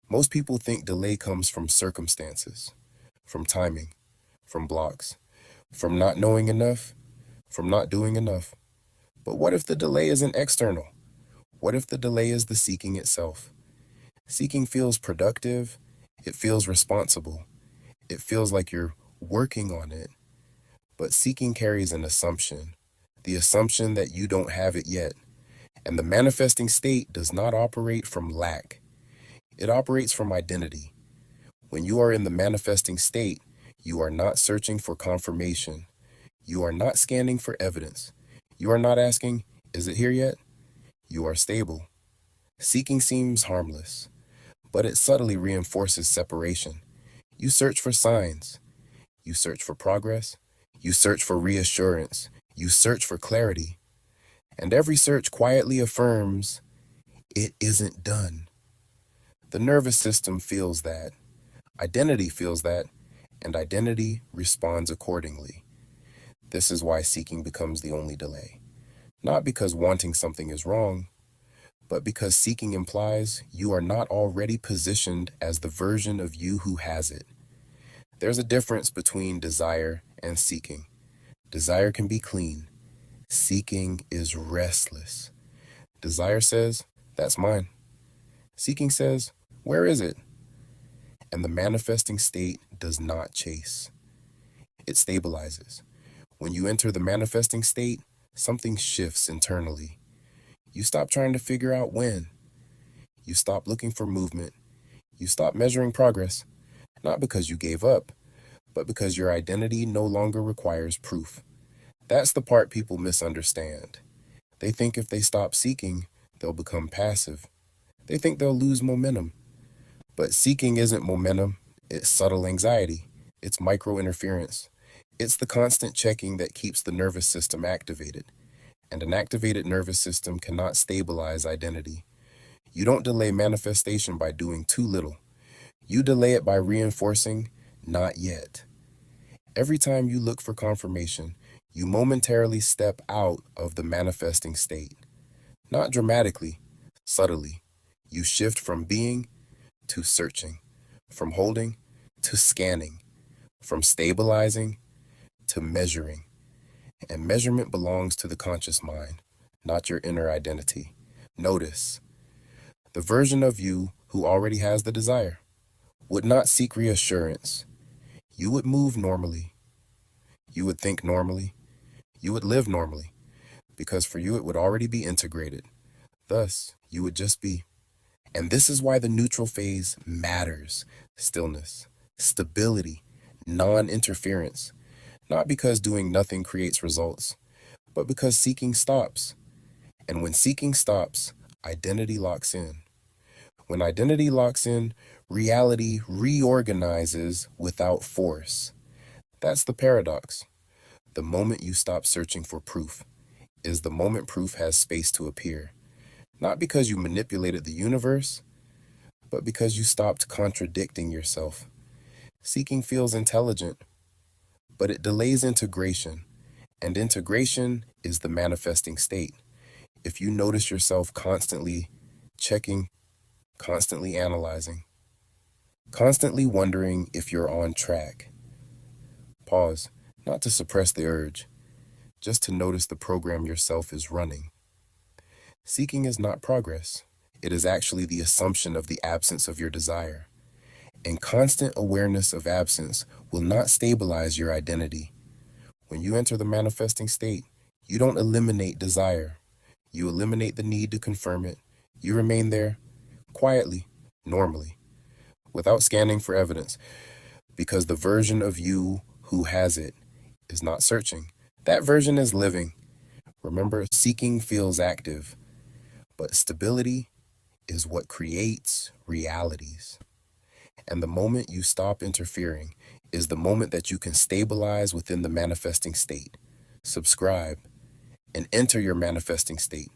Most people think delay comes from circumstances, from timing, from blocks, from not knowing enough, from not doing enough. But what if the delay isn't external? What if the delay is the seeking itself? Seeking feels productive, it feels responsible, it feels like you're working on it. But seeking carries an assumption, the assumption that you don't have it yet. And the manifesting state does not operate from lack, it operates from identity. When you are in the manifesting state, you are not searching for confirmation. You are not scanning for evidence. You are not asking, is it here yet? You are stable. Seeking seems harmless, but it subtly reinforces separation. You search for signs. You search for progress. You search for reassurance. You search for clarity. And every search quietly affirms, it isn't done. The nervous system feels that. Identity feels that. And identity responds accordingly. This is why seeking becomes the only delay. Not because wanting something is wrong, but because seeking implies you are not already positioned as the version of you who has it. There's a difference between desire and seeking. Desire can be clean. Seeking is restless. Desire says, that's mine. Seeking says, where is it? And the manifesting state does not chase. It stabilizes. When you enter the manifesting state, something shifts internally. You stop trying to figure out when. You stop looking for movement. You stop measuring progress, not because you gave up, but because your identity no longer requires proof. That's the part people misunderstand. They think if they stop seeking, they'll become passive. They think they'll lose momentum. But seeking isn't momentum, it's subtle anxiety. It's micro interference. It's the constant checking that keeps the nervous system activated. And an activated nervous system cannot stabilize identity. You don't delay manifestation by doing too little. You delay it by reinforcing, not yet. Every time you look for confirmation, you momentarily step out of the manifesting state. Not dramatically, subtly. You shift from being to searching, from holding to scanning, from stabilizing to measuring. And measurement belongs to the conscious mind, not your inner identity. Notice, the version of you who already has the desire would not seek reassurance. You would move normally. You would think normally. You would live normally, because for you it would already be integrated. Thus, you would just be. And this is why the neutral phase matters. Stillness, stability, non-interference. Not because doing nothing creates results, but because seeking stops. And when seeking stops, identity locks in. When identity locks in, reality reorganizes without force. That's the paradox. The moment you stop searching for proof is the moment proof has space to appear. Not because you manipulated the universe, but because you stopped contradicting yourself. Seeking feels intelligent, but it delays integration, and integration is the manifesting state. If you notice yourself constantly checking, constantly analyzing, constantly wondering if you're on track, pause, not to suppress the urge, just to notice the program yourself is running. Seeking is not progress. It is actually the assumption of the absence of your desire. And constant awareness of absence will not stabilize your identity. When you enter the manifesting state, you don't eliminate desire. You eliminate the need to confirm it. You remain there, quietly, normally, without scanning for evidence, because the version of you who has it is not searching. That version is living. Remember, seeking feels active, but stability is what creates realities. And the moment you stop interfering is the moment that you can stabilize within the manifesting state. Subscribe and enter your manifesting state.